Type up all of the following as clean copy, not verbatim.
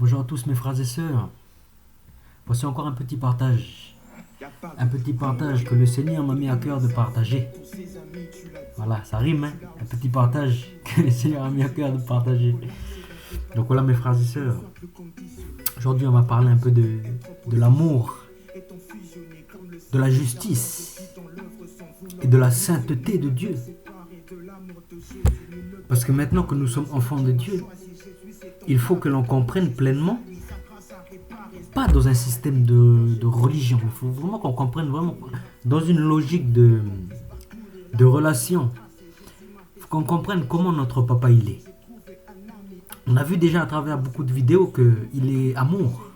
Bonjour à tous mes frères et sœurs. Voici encore un petit partage. Un petit partage que le Seigneur m'a mis à cœur de partager. Voilà, ça rime, hein. Un petit partage que le Seigneur a mis à cœur de partager. Donc voilà mes frères et sœurs. Aujourd'hui on va parler un peu de l'amour, de la justice et de la sainteté de Dieu. Parce que maintenant que nous sommes enfants de Dieu, il faut que l'on comprenne pleinement, pas dans un système de religion, il faut vraiment qu'on comprenne vraiment dans une logique de relation. Il faut qu'on comprenne comment notre papa il est. On a vu déjà à travers beaucoup de vidéos qu'il est amour.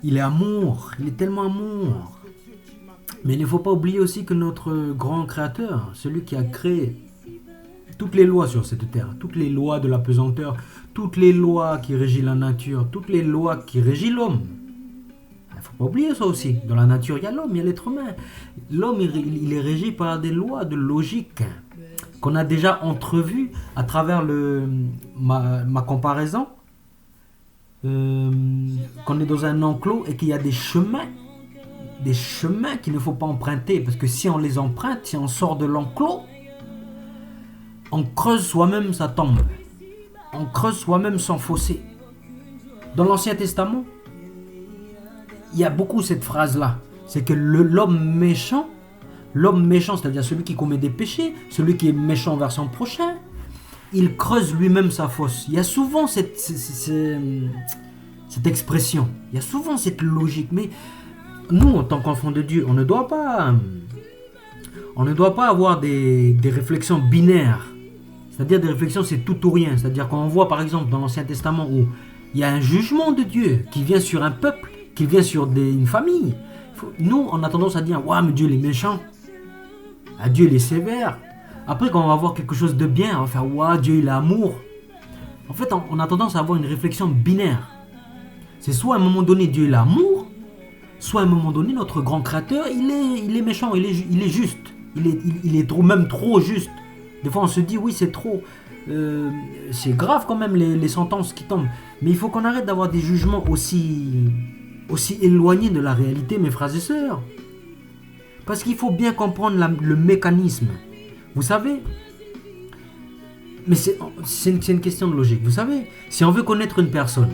Il est amour, il est tellement amour. Mais il ne faut pas oublier aussi que notre grand créateur, celui qui a créé toutes les lois sur cette terre, toutes les lois de la pesanteur, toutes les lois qui régissent la nature, toutes les lois qui régissent l'homme. Il ne faut pas oublier ça aussi. Dans la nature, il y a l'homme, il y a l'être humain. L'homme, il est régi par des lois de logique qu'on a déjà entrevues à travers ma comparaison. Qu'on est dans un enclos et qu'il y a des chemins qu'il ne faut pas emprunter. Parce que si on les emprunte, si on sort de l'enclos, on creuse soi-même sa tombe. On creuse soi-même son fossé. Dans l'Ancien Testament, il y a beaucoup cette phrase-là. C'est que l'homme méchant, c'est-à-dire celui qui commet des péchés, celui qui est méchant vers son prochain, il creuse lui-même sa fosse. Il y a souvent cette expression. Il y a souvent cette logique. Mais nous, en tant qu'enfants de Dieu, on ne doit pas avoir des réflexions binaires. C'est-à-dire des réflexions, c'est tout ou rien. C'est-à-dire quand on voit par exemple dans l'Ancien Testament où il y a un jugement de Dieu qui vient sur un peuple, qui vient sur une famille. Nous, on a tendance à dire « Ouah, mais Dieu il est méchant. Ah, Dieu il est sévère. » Après, quand on va voir quelque chose de bien, on va faire « Ouah, Dieu il est amour. » En fait, on a tendance à avoir une réflexion binaire. C'est soit à un moment donné Dieu il est amour, soit à un moment donné notre grand créateur il est méchant, il est juste. Il est même trop juste. Des fois on se dit oui c'est trop, c'est grave quand même les sentences qui tombent. Mais il faut qu'on arrête d'avoir des jugements aussi éloignés de la réalité mes frères et sœurs. Parce qu'il faut bien comprendre le mécanisme. Vous savez, mais c'est une question de logique. Vous savez, si on veut connaître une personne,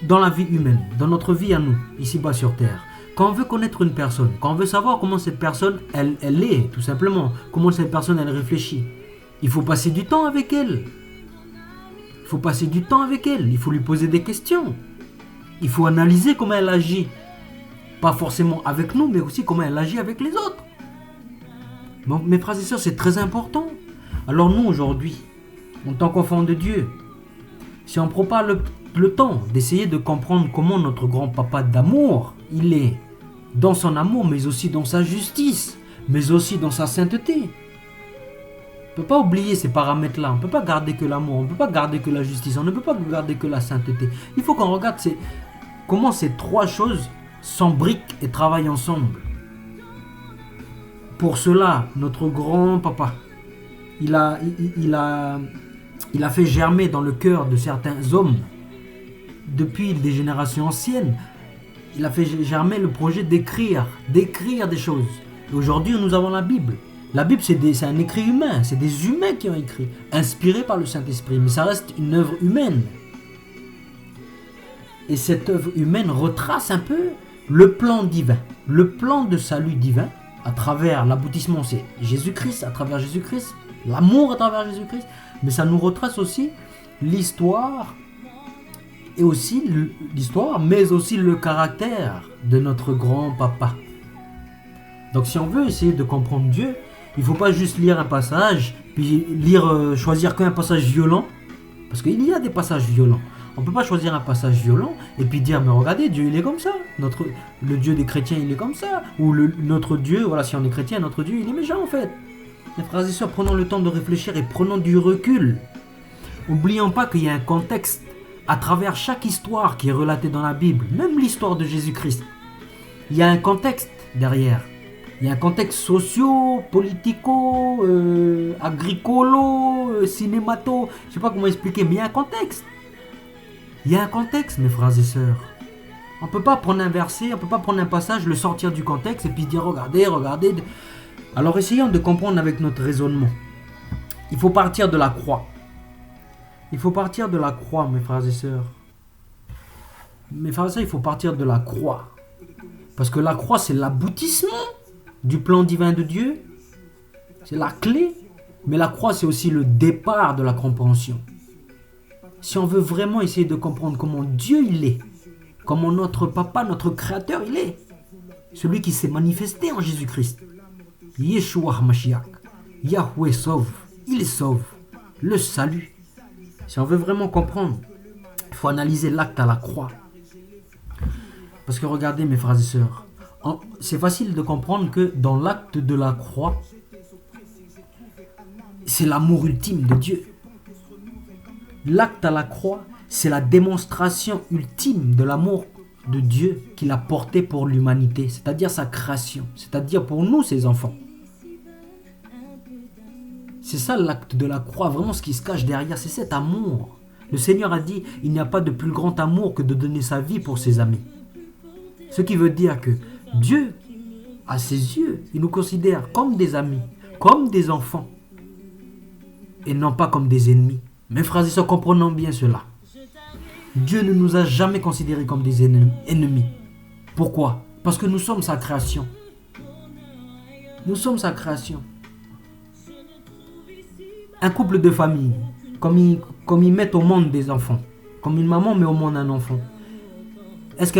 dans la vie humaine, dans notre vie à nous, ici-bas sur Terre, quand on veut connaître une personne, quand on veut savoir comment cette personne, elle est, tout simplement, comment cette personne, elle réfléchit, il faut passer du temps avec elle. Il faut passer du temps avec elle. Il faut lui poser des questions. Il faut analyser comment elle agit. Pas forcément avec nous, mais aussi comment elle agit avec les autres. Donc, mes frères et sœurs, c'est très important. Alors nous, aujourd'hui, en tant qu'enfants de Dieu, si on ne prend pas le temps d'essayer de comprendre comment notre grand papa d'amour, il est dans son amour, mais aussi dans sa justice, mais aussi dans sa sainteté. On ne peut pas oublier ces paramètres-là. On ne peut pas garder que l'amour, on ne peut pas garder que la justice, on ne peut pas garder que la sainteté. Il faut qu'on regarde comment ces trois choses s'embriquent et travaillent ensemble. Pour cela, notre grand papa, il a fait germer dans le cœur de certains hommes, depuis des générations anciennes, il a fait germer le projet d'écrire des choses. Et aujourd'hui, nous avons la Bible. La Bible, c'est un écrit humain, c'est des humains qui ont écrit, inspirés par le Saint-Esprit, mais ça reste une œuvre humaine. Et cette œuvre humaine retrace un peu le plan divin, le plan de salut divin, à travers l'aboutissement, c'est Jésus-Christ, à travers Jésus-Christ, l'amour à travers Jésus-Christ, mais ça nous retrace aussi l'histoire, et aussi l'histoire, mais aussi le caractère de notre grand papa. Donc si on veut essayer de comprendre Dieu, il ne faut pas juste lire un passage, puis choisir qu'un passage violent, parce qu'il y a des passages violents. On ne peut pas choisir un passage violent et puis dire mais regardez, Dieu il est comme ça, le Dieu des chrétiens il est comme ça, ou notre Dieu, voilà, si on est chrétien, notre Dieu il est méchant en fait. Mes frères et sœurs, prenons le temps de réfléchir et prenons du recul. N'oublions pas qu'il y a un contexte à travers chaque histoire qui est relatée dans la Bible, même l'histoire de Jésus-Christ. Il y a un contexte derrière. Il y a un contexte socio, politico, agricolo, cinémato, je ne sais pas comment expliquer, mais il y a un contexte. Il y a un contexte, mes frères et sœurs. On ne peut pas prendre un verset, on ne peut pas prendre un passage, le sortir du contexte et puis dire regardez, regardez. Alors essayons de comprendre avec notre raisonnement. Il faut partir de la croix. Il faut partir de la croix, mes frères et sœurs. Mes frères et sœurs, il faut partir de la croix. Parce que la croix, c'est l'aboutissement du plan divin de Dieu. C'est la clé. Mais la croix, c'est aussi le départ de la compréhension. Si on veut vraiment essayer de comprendre comment Dieu il est, comment notre papa, notre créateur il est, celui qui s'est manifesté en Jésus-Christ, Yeshua HaMashiach, Yahweh sauve, il sauve, le salut. Si on veut vraiment comprendre, il faut analyser l'acte à la croix. Parce que regardez mes frères et sœurs, c'est facile de comprendre que dans l'acte de la croix, c'est l'amour ultime de Dieu. L'acte à la croix, c'est la démonstration ultime de l'amour de Dieu qu'il a porté pour l'humanité, c'est-à-dire sa création, c'est-à-dire pour nous, ses enfants. C'est ça l'acte de la croix, vraiment ce qui se cache derrière, c'est cet amour. Le Seigneur a dit, il n'y a pas de plus grand amour que de donner sa vie pour ses amis. Ce qui veut dire que Dieu, à ses yeux, il nous considère comme des amis, comme des enfants, et non pas comme des ennemis. Mes frères et sœurs, comprenons bien cela. Dieu ne nous a jamais considérés comme des ennemis. Pourquoi? Parce que nous sommes sa création. Nous sommes sa création. Un couple de famille, comme ils mettent au monde des enfants, comme une maman met au monde un enfant, est-ce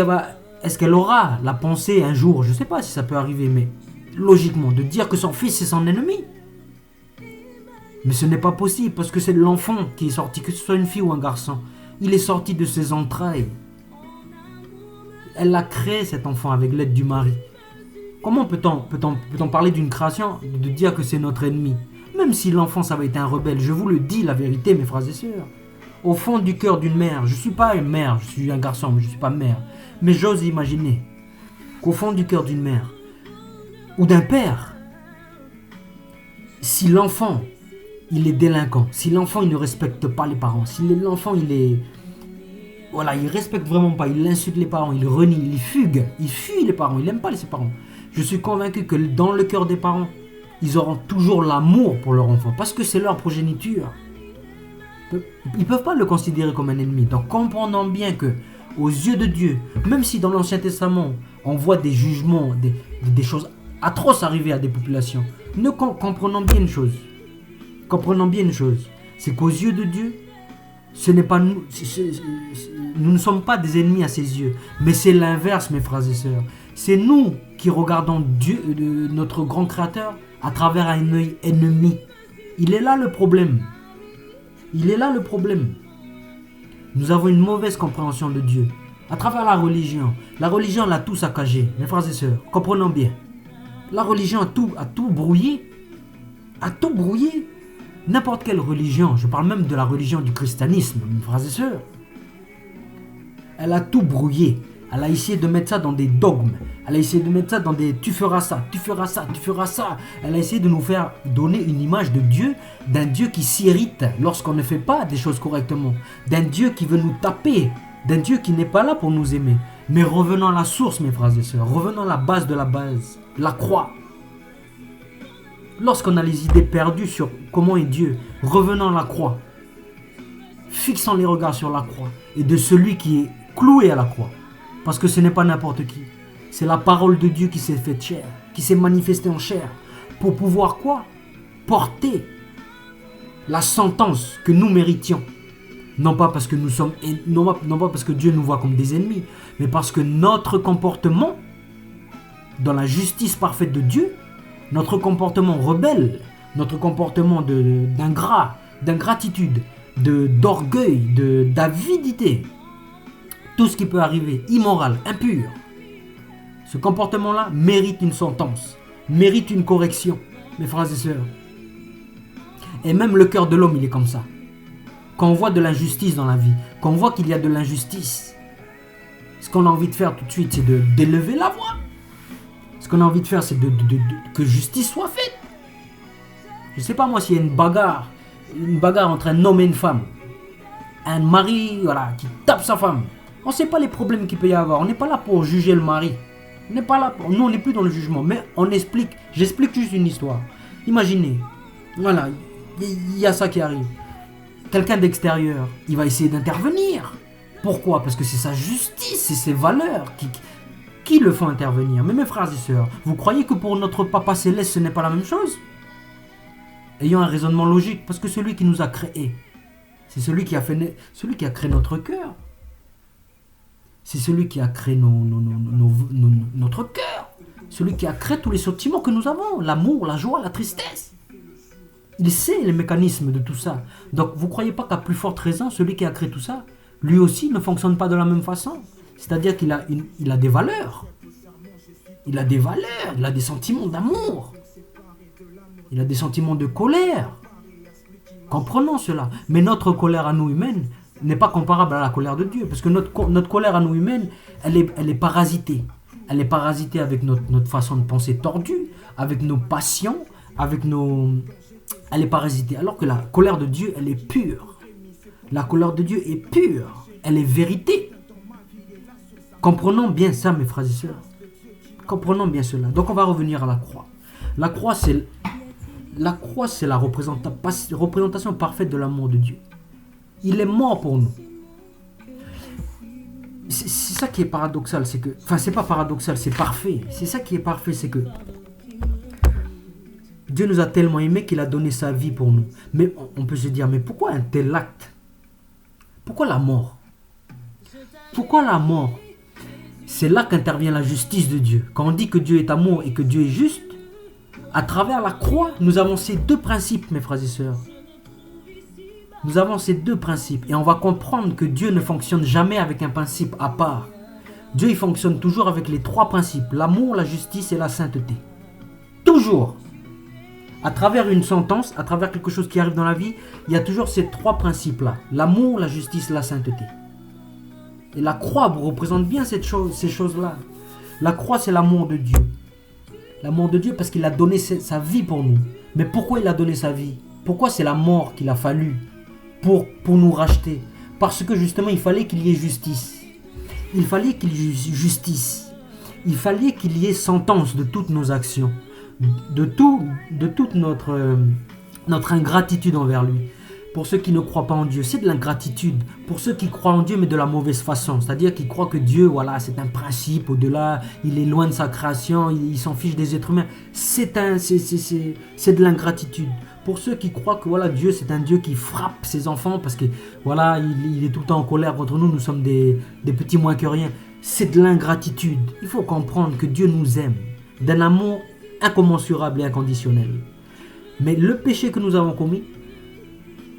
qu'elle aura la pensée un jour, je ne sais pas si ça peut arriver, mais logiquement, de dire que son fils est son ennemi? Mais ce n'est pas possible, parce que c'est l'enfant qui est sorti, que ce soit une fille ou un garçon. Il est sorti de ses entrailles. Elle a créé cet enfant avec l'aide du mari. Comment peut-on parler d'une création, de dire que c'est notre ennemi? Même si l'enfant, ça va être un rebelle, je vous le dis la vérité, mes frères et sœurs. Au fond du cœur d'une mère, je ne suis pas une mère, je suis un garçon, mais je ne suis pas mère. Mais j'ose imaginer qu'au fond du cœur d'une mère, ou d'un père, si l'enfant, il est délinquant, si l'enfant, il ne respecte pas les parents, si l'enfant, il respecte vraiment pas, il insulte les parents, il renie, il fuit les parents, il n'aime pas ses parents. Je suis convaincu que dans le cœur des parents, ils auront toujours l'amour pour leur enfant, parce que c'est leur progéniture. Ils ne peuvent pas le considérer comme un ennemi. Donc comprenons bien que, aux yeux de Dieu, même si dans l'Ancien Testament, on voit des jugements, des choses atroces arriver à des populations, comprenons bien une chose. Comprenons bien une chose, c'est qu'aux yeux de Dieu, ce n'est pas nous ne sommes pas des ennemis à ses yeux, mais c'est l'inverse, mes frères et sœurs. C'est nous qui regardons Dieu, notre grand créateur, à travers un œil ennemi. Il est là le problème. Il est là le problème. Nous avons une mauvaise compréhension de Dieu. À travers la religion. La religion l'a tout saccagé, mes frères et sœurs. Comprenons bien. La religion a tout brouillé. A tout brouillé. N'importe quelle religion, je parle même de la religion du christianisme, mes frères et sœurs. Elle a tout brouillé. Elle a essayé de mettre ça dans des dogmes. Elle a essayé de mettre ça dans des tu feras ça, tu feras ça, tu feras ça. Elle a essayé de nous faire donner une image de Dieu, d'un Dieu qui s'irrite lorsqu'on ne fait pas des choses correctement, d'un Dieu qui veut nous taper, d'un Dieu qui n'est pas là pour nous aimer. Mais revenons à la source, mes frères et sœurs, revenons à la base de la base, la croix. Lorsqu'on a les idées perdues sur comment est Dieu, revenons à la croix. Fixons les regards sur la croix et de celui qui est cloué à la croix. Parce que ce n'est pas n'importe qui. C'est la parole de Dieu qui s'est faite chair, qui s'est manifestée en chair. Pour pouvoir quoi? Porter la sentence que nous méritions. Non pas parce que non pas parce que Dieu nous voit comme des ennemis, mais parce que notre comportement, dans la justice parfaite de Dieu, notre comportement rebelle, notre comportement d'ingratitude, d'orgueil, d'avidité, tout ce qui peut arriver, immoral, impur, ce comportement-là mérite une sentence, mérite une correction, mes frères et sœurs. Et même le cœur de l'homme, il est comme ça. Quand on voit de l'injustice dans la vie, quand on voit qu'il y a de l'injustice, ce qu'on a envie de faire tout de suite, c'est d'élever la voix. Ce qu'on a envie de faire, c'est que justice soit faite. Je ne sais pas moi s'il y a une bagarre entre un homme et une femme. Un mari, voilà, qui tape sa femme. On ne sait pas les problèmes qu'il peut y avoir. On n'est pas là pour juger le mari. On n'est pas là pour... Nous, on n'est plus dans le jugement. Mais on explique. J'explique juste une histoire. Imaginez. Voilà. Il y a ça qui arrive. Quelqu'un d'extérieur, il va essayer d'intervenir. Pourquoi? Parce que c'est sa justice, c'est ses valeurs qui le font intervenir. Mais mes frères et sœurs, vous croyez que pour notre Papa Céleste, ce n'est pas la même chose? Ayons un raisonnement logique. Parce que celui qui nous a créés, c'est celui qui a créé notre cœur. C'est celui qui a créé notre cœur. Celui qui a créé tous les sentiments que nous avons. L'amour, la joie, la tristesse. Il sait les mécanismes de tout ça. Donc vous ne croyez pas qu'à plus forte raison, celui qui a créé tout ça, lui aussi ne fonctionne pas de la même façon. C'est-à-dire qu'il a, il a des valeurs. Il a des valeurs. Il a des sentiments d'amour. Il a des sentiments de colère. Comprenons cela. Mais notre colère à nous humaines n'est pas comparable à la colère de Dieu. Parce que notre colère à nous humaines, elle est parasitée. Elle est parasitée avec notre façon de penser tordue, avec nos passions, avec nos... Elle est parasitée. Alors que la colère de Dieu, elle est pure. La colère de Dieu est pure. Elle est vérité. Comprenons bien ça, mes frères et sœurs. Comprenons bien cela. Donc on va revenir à la croix. La croix, c'est la représentation parfaite de l'amour de Dieu. Il est mort pour nous. C'est ça qui est paradoxal, c'est que... Enfin, c'est pas paradoxal, c'est parfait. C'est ça qui est parfait, c'est que... Dieu nous a tellement aimés qu'il a donné sa vie pour nous. Mais on peut se dire, mais pourquoi un tel acte? Pourquoi la mort? Pourquoi la mort? C'est là qu'intervient la justice de Dieu. Quand on dit que Dieu est amour et que Dieu est juste, à travers la croix, nous avons ces deux principes, mes frères et sœurs. Nous avons ces deux principes et on va comprendre que Dieu ne fonctionne jamais avec un principe à part. Dieu, il fonctionne toujours avec les trois principes, l'amour, la justice et la sainteté. Toujours. À travers une sentence, à travers quelque chose qui arrive dans la vie, il y a toujours ces trois principes-là. L'amour, la justice, la sainteté. Et la croix représente bien ces choses-là. La croix, c'est l'amour de Dieu. L'amour de Dieu parce qu'il a donné sa vie pour nous. Mais pourquoi il a donné sa vie? Pourquoi c'est la mort qu'il a fallu pour nous racheter? Parce que justement, il fallait qu'il y ait justice. Il fallait qu'il y ait justice. Il fallait qu'il y ait sentence de toutes nos actions. De toute notre ingratitude envers lui. Pour ceux qui ne croient pas en Dieu, c'est de l'ingratitude. Pour ceux qui croient en Dieu, mais de la mauvaise façon. C'est-à-dire qu'ils croient que Dieu, voilà, c'est un principe au-delà, il est loin de sa création, il s'en fiche des êtres humains. C'est de l'ingratitude. Pour ceux qui croient que voilà, Dieu, c'est un Dieu qui frappe ses enfants parce que voilà, il est tout le temps en colère contre nous, nous sommes des petits moins que rien. C'est de l'ingratitude. Il faut comprendre que Dieu nous aime d'un amour incommensurable et inconditionnel. Mais le péché que nous avons commis,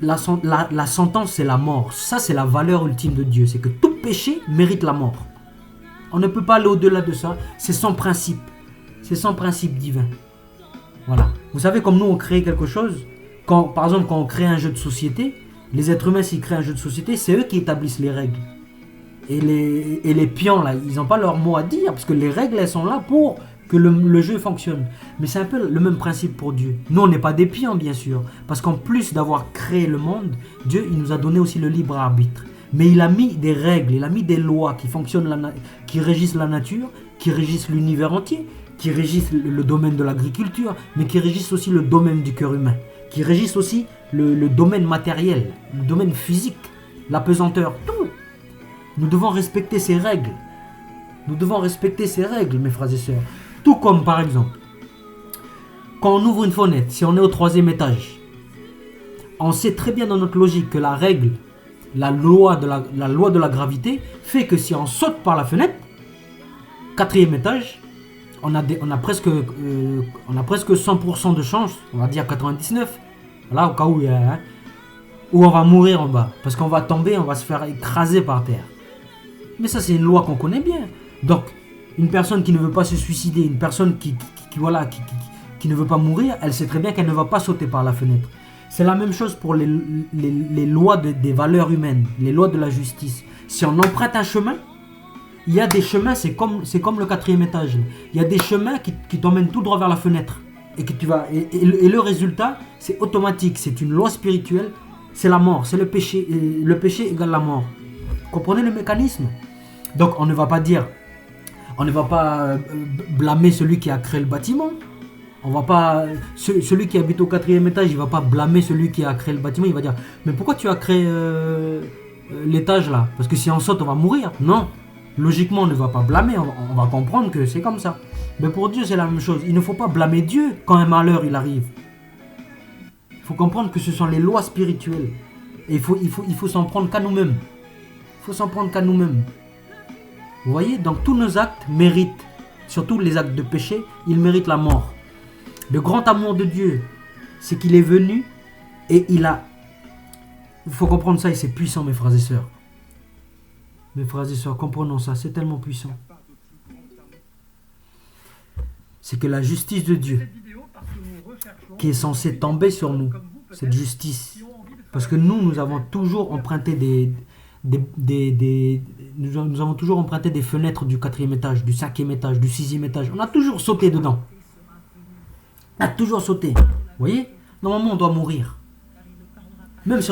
la sentence, c'est la mort. Ça, c'est la valeur ultime de Dieu. C'est que tout péché mérite la mort. On ne peut pas aller au-delà de ça. C'est son principe. C'est son principe divin. Voilà. Vous savez, comme nous, on crée quelque chose. Par exemple, quand on crée un jeu de société, les êtres humains, s'ils créent un jeu de société, c'est eux qui établissent les règles. Et les pions, là, ils n'ont pas leur mot à dire. Parce que les règles, elles sont là pour que le jeu fonctionne. Mais c'est un peu le même principe pour Dieu. Nous, on n'est pas des pions, bien sûr. Parce qu'en plus d'avoir créé le monde, Dieu, il nous a donné aussi le libre arbitre. Mais il a mis des règles, il a mis des lois qui fonctionnent, qui régissent la nature, qui régissent l'univers entier, qui régissent le domaine de l'agriculture, mais qui régissent aussi le domaine du cœur humain, qui régissent aussi le domaine matériel, le domaine physique, la pesanteur, tout. Nous devons respecter ces règles. Nous devons respecter ces règles, mes frères et sœurs. Tout comme, par exemple, quand on ouvre une fenêtre, si on est au 3e étage, on sait très bien dans notre logique que la règle, la loi de la gravité, fait que si on saute par la fenêtre, 4e étage, on a presque 100% de chance, on va dire 99, voilà, au cas où où on va mourir en bas, parce qu'on va tomber, on va se faire écraser par terre. Mais ça, c'est une loi qu'on connaît bien. Donc, une personne qui ne veut pas se suicider, une personne qui ne veut pas mourir, elle sait très bien qu'elle ne va pas sauter par la fenêtre. C'est la même chose pour les lois des valeurs humaines, les lois de la justice. Si on emprunte un chemin, il y a des chemins, c'est comme le 4e étage. Il y a des chemins qui t'emmènent tout droit vers la fenêtre. Et le résultat, c'est automatique, c'est une loi spirituelle, c'est la mort, c'est le péché. Et le péché égale la mort. Comprenez le mécanisme? Donc on ne va pas dire, on ne va pas blâmer celui qui a créé le bâtiment. On va pas, celui qui habite au 4e étage, il va pas blâmer celui qui a créé le bâtiment. Il va dire, mais pourquoi tu as créé l'étage là? Parce que si on saute, on va mourir. Non. Logiquement, on ne va pas blâmer. On va comprendre que c'est comme ça. Mais pour Dieu, c'est la même chose. Il ne faut pas blâmer Dieu quand un malheur il arrive. Il faut comprendre que ce sont les lois spirituelles. Et il faut s'en prendre qu'à nous-mêmes. Il faut s'en prendre qu'à nous-mêmes. Vous voyez, donc tous nos actes méritent, surtout les actes de péché, ils méritent la mort. Le grand amour de Dieu, c'est qu'il est venu et il a... Il faut comprendre ça et c'est puissant, mes frères et sœurs. Mes frères et sœurs, comprenons ça, c'est tellement puissant. C'est que la justice de Dieu, qui est censée tomber sur nous, cette justice, parce que nous avons toujours emprunté nous avons toujours emprunté des fenêtres du 4e étage, du 5e étage, du 6e étage. On a toujours sauté dedans. On a toujours sauté. Vous voyez? Normalement, on doit mourir. Même si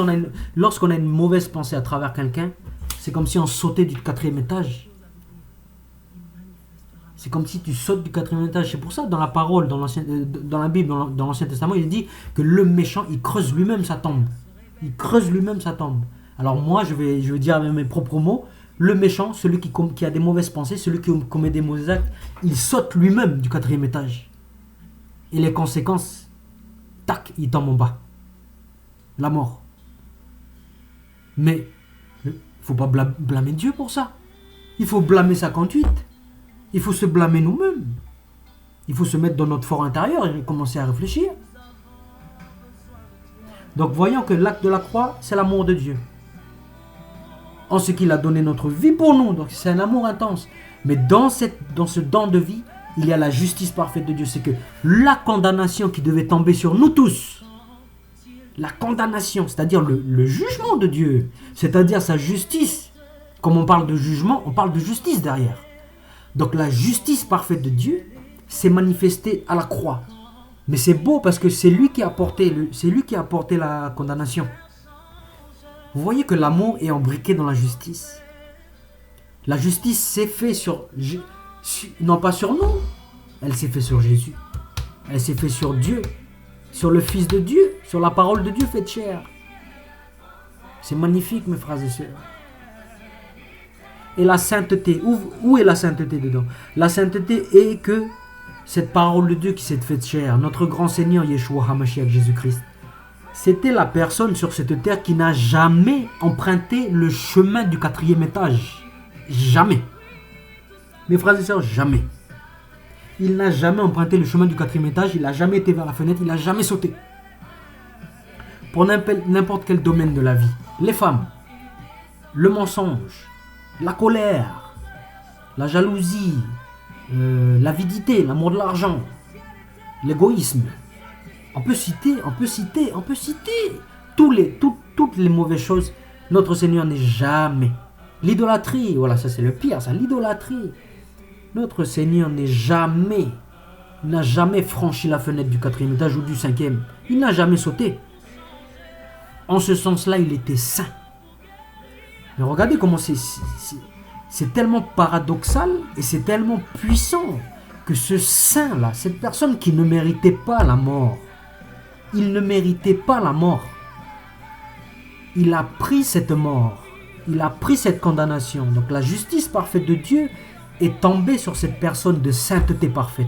lorsqu'on a une mauvaise pensée à travers quelqu'un, c'est comme si on sautait du 4e étage. C'est comme si tu sautes du 4e étage. C'est pour ça, dans la parole, dans la Bible, dans l'Ancien Testament, il dit que le méchant, il creuse lui-même sa tombe. Il creuse lui-même sa tombe. Alors moi, je vais dire avec mes propres mots, le méchant, celui qui a des mauvaises pensées, celui qui commet des mauvais actes, il saute lui-même du 4e étage. Et les conséquences, tac, il tombe en bas. La mort. Mais il ne faut pas blâmer Dieu pour ça. Il faut blâmer sa conduite. Il faut se blâmer nous-mêmes. Il faut se mettre dans notre fort intérieur et commencer à réfléchir. Donc voyons que l'acte de la croix, c'est l'amour de Dieu. En ce qu'il a donné notre vie pour nous. Donc c'est un amour intense. Mais dans ce don de vie, il y a la justice parfaite de Dieu. C'est que la condamnation qui devait tomber sur nous tous, la condamnation, c'est-à-dire le jugement de Dieu, c'est-à-dire sa justice. Comme on parle de jugement, on parle de justice derrière. Donc la justice parfaite de Dieu s'est manifestée à la croix. Mais c'est beau parce que c'est lui qui a porté la condamnation. Vous voyez que l'amour est embriqué dans la justice. La justice s'est faite non pas sur nous, elle s'est faite sur Jésus. Elle s'est faite sur Dieu, sur le Fils de Dieu, sur la parole de Dieu faite chair. C'est magnifique, mes frères et sœurs. Et la sainteté, où est la sainteté dedans? La sainteté est que cette parole de Dieu qui s'est faite chair, notre grand Seigneur Yeshua HaMashiach Jésus-Christ, c'était la personne sur cette terre qui n'a jamais emprunté le chemin du 4e étage. Jamais. Mes frères et sœurs, jamais. Il n'a jamais emprunté le chemin du 4e étage, il n'a jamais été vers la fenêtre, il n'a jamais sauté. Pour n'importe quel domaine de la vie. Les femmes, le mensonge, la colère, la jalousie, l'avidité, l'amour de l'argent, l'égoïsme. On peut citer toutes les mauvaises choses. Notre Seigneur n'est jamais. L'idolâtrie, voilà, ça c'est le pire, ça, l'idolâtrie. Notre Seigneur n'a jamais franchi la fenêtre du 4e étage ou du 5e. Il n'a jamais sauté. En ce sens-là, il était saint. Mais regardez comment c'est tellement paradoxal et c'est tellement puissant que ce saint-là, cette personne qui ne méritait pas la mort, il ne méritait pas la mort. Il a pris cette mort. Il a pris cette condamnation. Donc la justice parfaite de Dieu est tombée sur cette personne de sainteté parfaite.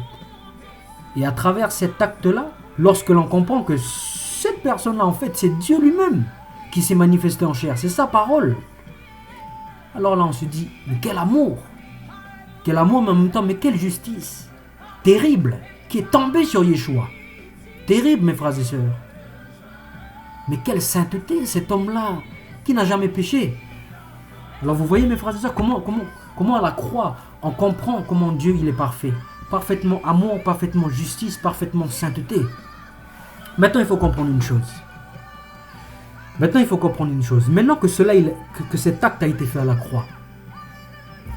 Et à travers cet acte-là, lorsque l'on comprend que cette personne-là, en fait, c'est Dieu lui-même qui s'est manifesté en chair. C'est sa parole. Alors là, on se dit, mais quel amour! Quel amour, mais en même temps, mais quelle justice! Terrible, qui est tombée sur Yeshua. Terrible, mes frères et sœurs. Mais quelle sainteté, cet homme-là, qui n'a jamais péché. Alors vous voyez, mes frères et sœurs, comment à la croix, on comprend comment Dieu il est parfait. Parfaitement amour, parfaitement justice, parfaitement sainteté. Maintenant, il faut comprendre une chose. Maintenant que cet acte a été fait à la croix,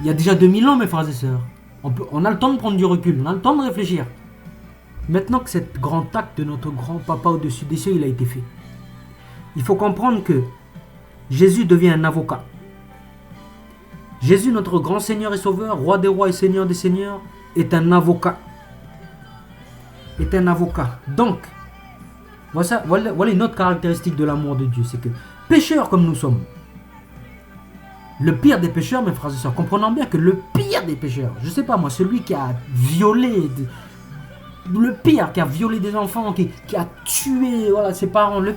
il y a déjà 2000 ans, mes frères et sœurs, on a le temps de prendre du recul, on a le temps de réfléchir. Maintenant que cet grand acte de notre grand papa au-dessus des cieux, il a été fait. Il faut comprendre que Jésus devient un avocat. Jésus, notre grand Seigneur et Sauveur, Roi des rois et Seigneur des seigneurs, est un avocat. Est un avocat. Donc, voilà une autre caractéristique de l'amour de Dieu, c'est que, pécheurs comme nous sommes, le pire des pécheurs, mes frères et sœurs, comprenons bien que le pire des pécheurs, je sais pas moi, celui qui a violé, le pire, qui a violé des enfants, qui a tué voilà, ses parents, le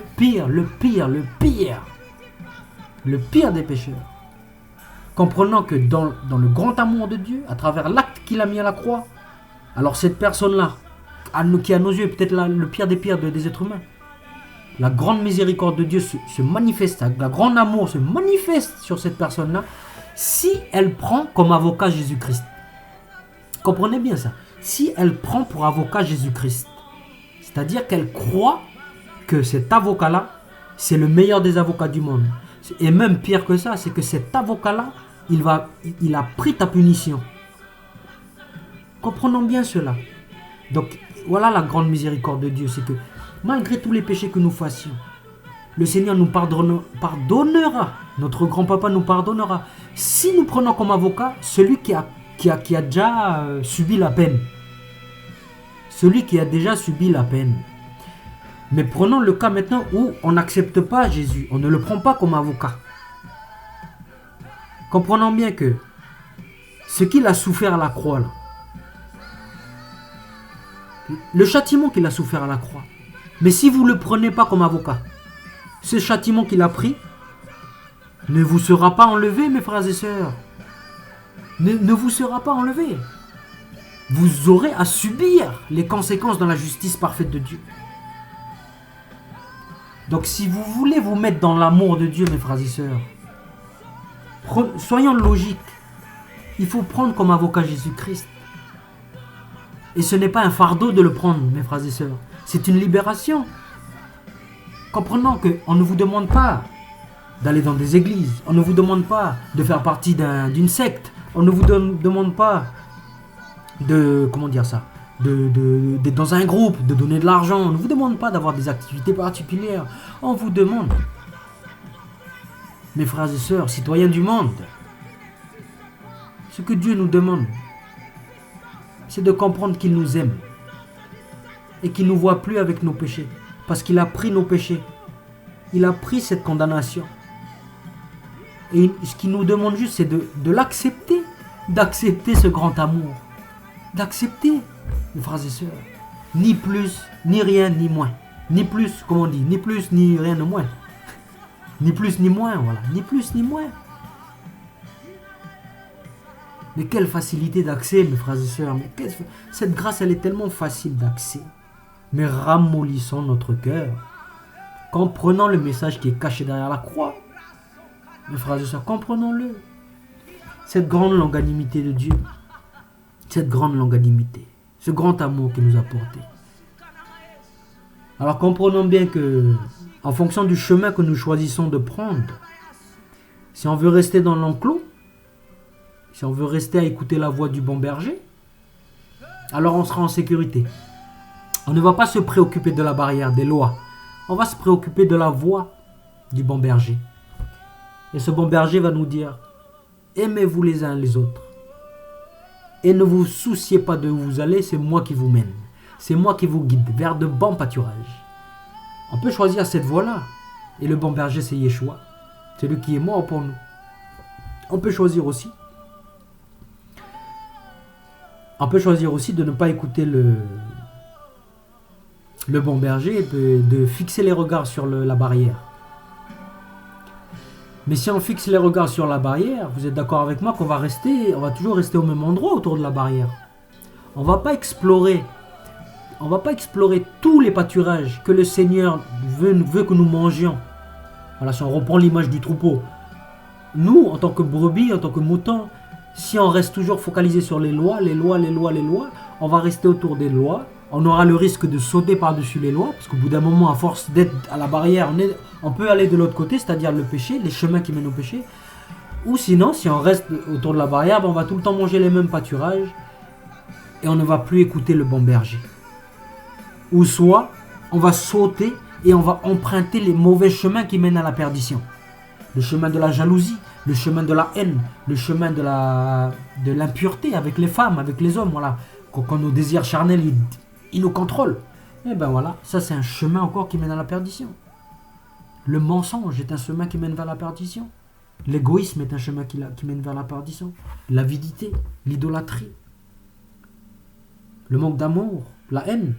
pire des pécheurs, comprenant que dans le grand amour de Dieu, à travers l'acte qu'il a mis à la croix, alors cette personne-là, qui à nos yeux est peut-être le pire des pires des êtres humains, la grande miséricorde de Dieu se manifeste, le grand amour se manifeste sur cette personne-là, si elle prend comme avocat Jésus-Christ. Comprenez bien ça. Si elle prend pour avocat Jésus-Christ, c'est-à-dire qu'elle croit que cet avocat-là, c'est le meilleur des avocats du monde. Et même pire que ça, c'est que cet avocat-là, il a pris ta punition. Comprenons bien cela. Donc, voilà la grande miséricorde de Dieu, c'est que malgré tous les péchés que nous fassions, le Seigneur nous pardonnera. Notre grand papa nous pardonnera. Si nous prenons comme avocat celui qui a déjà subi la peine. Celui qui a déjà subi la peine. Mais prenons le cas maintenant où on n'accepte pas Jésus. On ne le prend pas comme avocat. Comprenons bien que ce qu'il a souffert à la croix, là, le châtiment qu'il a souffert à la croix, mais si vous ne le prenez pas comme avocat, ce châtiment qu'il a pris ne vous sera pas enlevé, mes frères et sœurs. Ne vous sera pas enlevé. Vous aurez à subir les conséquences dans la justice parfaite de Dieu. Donc si vous voulez vous mettre dans l'amour de Dieu, mes frères et sœurs, soyons logiques. Il faut prendre comme avocat Jésus-Christ. Et ce n'est pas un fardeau de le prendre, mes frères et sœurs. C'est une libération. Comprenons qu'on ne vous demande pas d'aller dans des églises. On ne vous demande pas de faire partie d'une secte. On ne vous demande pas d'être dans un groupe, de donner de l'argent. On ne vous demande pas d'avoir des activités particulières. On vous demande, mes frères et sœurs, citoyens du monde, ce que Dieu nous demande, c'est de comprendre qu'il nous aime et qu'il ne nous voit plus avec nos péchés. Parce qu'il a pris nos péchés. Il a pris cette condamnation. Et ce qu'il nous demande juste, c'est de l'accepter. D'accepter ce grand amour. D'accepter, mes frères et sœurs. Ni plus, ni rien, ni moins. Ni plus, comme on dit, ni plus, ni rien de moins. Ni plus, ni moins, voilà. Ni plus, ni moins. Mais quelle facilité d'accès, mes frères et sœurs. Cette grâce, elle est tellement facile d'accès. Mais ramollissons notre cœur. Comprenons le message qui est caché derrière la croix. Mes frères et sœurs, comprenons-le. Cette grande longanimité de Dieu. Cette grande longanimité. Ce grand amour qu'il nous a porté. Alors comprenons bien que, en fonction du chemin que nous choisissons de prendre, si on veut rester dans l'enclos, si on veut rester à écouter la voix du bon berger, alors on sera en sécurité. On ne va pas se préoccuper de la barrière, des lois. On va se préoccuper de la voix du bon berger. Et ce bon berger va nous dire, aimez-vous les uns les autres. Et ne vous souciez pas de où vous allez, c'est moi qui vous mène. C'est moi qui vous guide vers de bons pâturages. On peut choisir cette voie-là. Et le bon berger, c'est Yeshua. C'est lui qui est mort pour nous. On peut choisir aussi. On peut choisir aussi de ne pas écouter le bon berger et de fixer les regards sur la barrière. Mais si on fixe les regards sur la barrière, vous êtes d'accord avec moi qu'on va toujours rester au même endroit autour de la barrière. On va pas explorer tous les pâturages que le Seigneur veut que nous mangions. Voilà, si on reprend l'image du troupeau. Nous, en tant que brebis, en tant que moutons, si on reste toujours focalisé sur les lois, on va rester autour des lois. On aura le risque de sauter par-dessus les lois, parce qu'au bout d'un moment, à force d'être à la barrière, on peut aller de l'autre côté, c'est-à-dire le péché, les chemins qui mènent au péché. Ou sinon, si on reste autour de la barrière, on va tout le temps manger les mêmes pâturages, et on ne va plus écouter le bon berger. Ou soit, on va sauter et on va emprunter les mauvais chemins qui mènent à la perdition. Le chemin de la jalousie, le chemin de la haine, le chemin de l'impureté avec les femmes, avec les hommes, voilà. Quand nos désirs charnels, ils nous contrôlent. Et ben voilà, ça c'est un chemin encore qui mène à la perdition. Le mensonge est un chemin qui mène vers la perdition. L'égoïsme est un chemin qui mène vers la perdition. L'avidité, l'idolâtrie, le manque d'amour, la haine.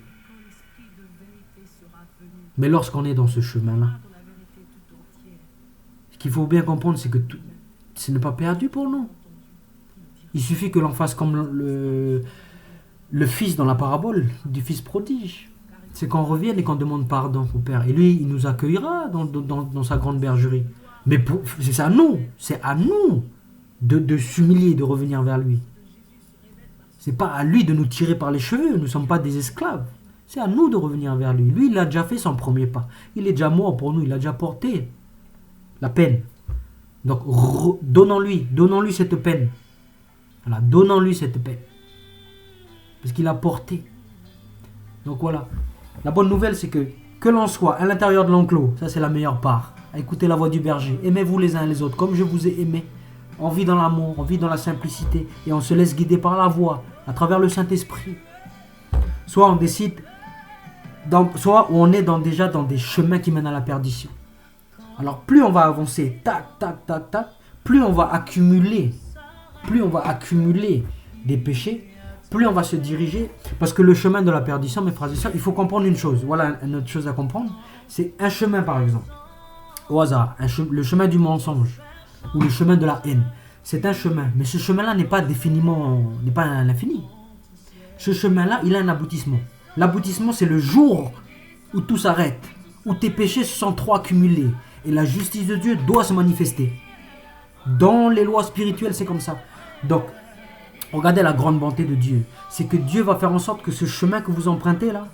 Mais lorsqu'on est dans ce chemin-là, ce qu'il faut bien comprendre, c'est que ce n'est pas perdu pour nous. Il suffit que l'on fasse comme le fils dans la parabole du fils prodige. C'est qu'on revienne et qu'on demande pardon au Père. Et lui, il nous accueillera dans sa grande bergerie. Mais c'est à nous de s'humilier, de revenir vers lui. C'est pas à lui de nous tirer par les cheveux, nous ne sommes pas des esclaves. C'est à nous de revenir vers lui. Lui, il a déjà fait son premier pas. Il est déjà mort pour nous, il a déjà porté la peine. Donc, donnons-lui cette peine. Voilà, donnons-lui cette peine. Parce qu'il a porté. Donc voilà. La bonne nouvelle, c'est que l'on soit à l'intérieur de l'enclos, ça c'est la meilleure part. À écouter la voix du berger. Aimez-vous les uns les autres, comme je vous ai aimé. On vit dans l'amour, on vit dans la simplicité. Et on se laisse guider par la voix, à travers le Saint-Esprit. Soit on décide, soit on est déjà dans des chemins qui mènent à la perdition. Alors plus on va avancer, tac, tac, tac, tac, plus on va accumuler des péchés, plus on va se diriger, parce que le chemin de la perdition, mes frères et sœurs, il faut comprendre une chose, voilà une autre chose à comprendre, c'est un chemin par exemple, au hasard, le chemin du mensonge, ou le chemin de la haine, c'est un chemin, mais ce chemin-là n'est pas à l'infini. Ce chemin-là, il a un aboutissement. L'aboutissement, c'est le jour où tout s'arrête, où tes péchés se sont trop accumulés, et la justice de Dieu doit se manifester. Dans les lois spirituelles, c'est comme ça. Donc, regardez la grande bonté de Dieu. C'est que Dieu va faire en sorte que ce chemin que vous empruntez là,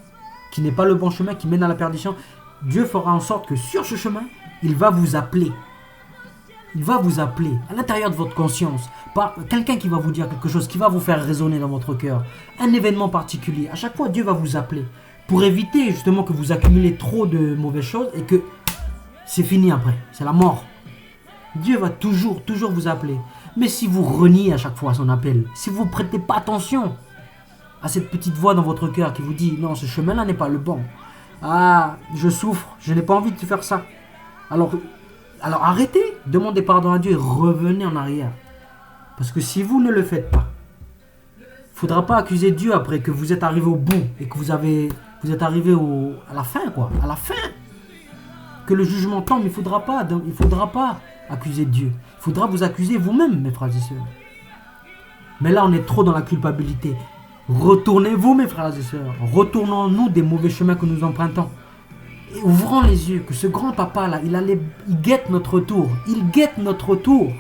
qui n'est pas le bon chemin, qui mène à la perdition, Dieu fera en sorte que sur ce chemin, il va vous appeler. Il va vous appeler à l'intérieur de votre conscience, par quelqu'un qui va vous dire quelque chose, qui va vous faire résonner dans votre cœur. Un événement particulier. À chaque fois, Dieu va vous appeler. Pour éviter justement que vous accumulez trop de mauvaises choses et que c'est fini après. C'est la mort. Dieu va toujours vous appeler. Mais si vous reniez à chaque fois son appel, si vous ne prêtez pas attention à cette petite voix dans votre cœur qui vous dit « Non, ce chemin-là n'est pas le bon. Ah, je souffre, je n'ai pas envie de faire ça. » Alors arrêtez, demandez pardon à Dieu et revenez en arrière. Parce que si vous ne le faites pas, il ne faudra pas accuser Dieu après que vous êtes arrivé au bout et que vous êtes arrivé à la fin, quoi. À la fin. Que le jugement tombe, il ne faudra pas accuser Dieu. Il faudra vous accuser vous-même, mes frères et sœurs. Mais là, on est trop dans la culpabilité. Retournez-vous, mes frères et sœurs. Retournons-nous des mauvais chemins que nous empruntons. Et ouvrons les yeux, que ce grand papa-là, il guette notre retour. Il guette notre retour.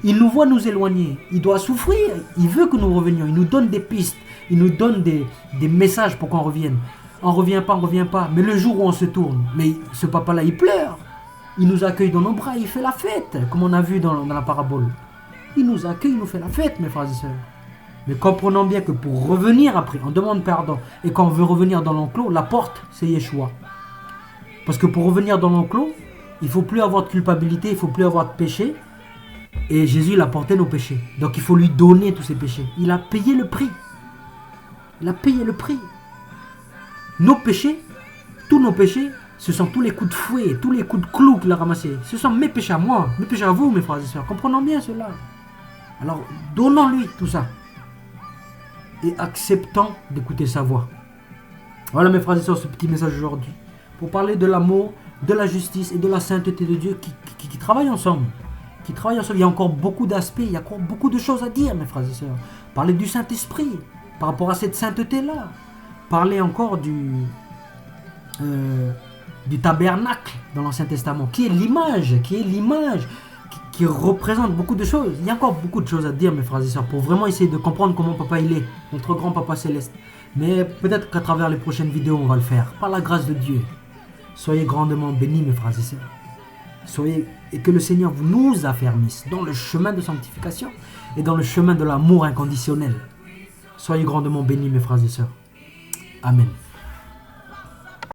Il nous voit nous éloigner. Il doit souffrir. Il veut que nous revenions. Il nous donne des pistes. Il nous donne des messages pour qu'on revienne. On ne revient pas. Mais le jour où on se tourne, mais ce papa-là, il pleure. Il nous accueille dans nos bras, il fait la fête, comme on a vu dans la parabole. Il nous accueille, il nous fait la fête, mes frères et sœurs. Mais comprenons bien que pour revenir après, on demande pardon. Et quand on veut revenir dans l'enclos, la porte, c'est Yeshua. Parce que pour revenir dans l'enclos, il ne faut plus avoir de culpabilité, il ne faut plus avoir de péché. Et Jésus, il a porté nos péchés. Donc il faut lui donner tous ses péchés. Il a payé le prix. Il a payé le prix. Nos péchés, tous nos péchés, ce sont tous les coups de fouet, tous les coups de clou qu'il a ramassés. Ce sont mes péchés à moi, mes péchés à vous, mes frères et sœurs. Comprenons bien cela. Alors, donnons-lui tout ça. Et acceptons d'écouter sa voix. Voilà, mes frères et sœurs, ce petit message aujourd'hui. Pour parler de l'amour, de la justice et de la sainteté de Dieu qui travaillent ensemble. Qui travaillent ensemble. Il y a encore beaucoup d'aspects, il y a encore beaucoup de choses à dire, mes frères et sœurs. Parler du Saint-Esprit, par rapport à cette sainteté-là. Parler encore du tabernacle dans l'Ancien Testament, qui est l'image, qui représente beaucoup de choses. Il y a encore beaucoup de choses à dire, mes frères et sœurs, pour vraiment essayer de comprendre comment Papa il est, notre grand Papa Céleste. Mais peut-être qu'à travers les prochaines vidéos, on va le faire, par la grâce de Dieu. Soyez grandement bénis, mes frères et sœurs. Et que le Seigneur nous affermisse dans le chemin de sanctification et dans le chemin de l'amour inconditionnel. Soyez grandement bénis, mes frères et sœurs. Amen.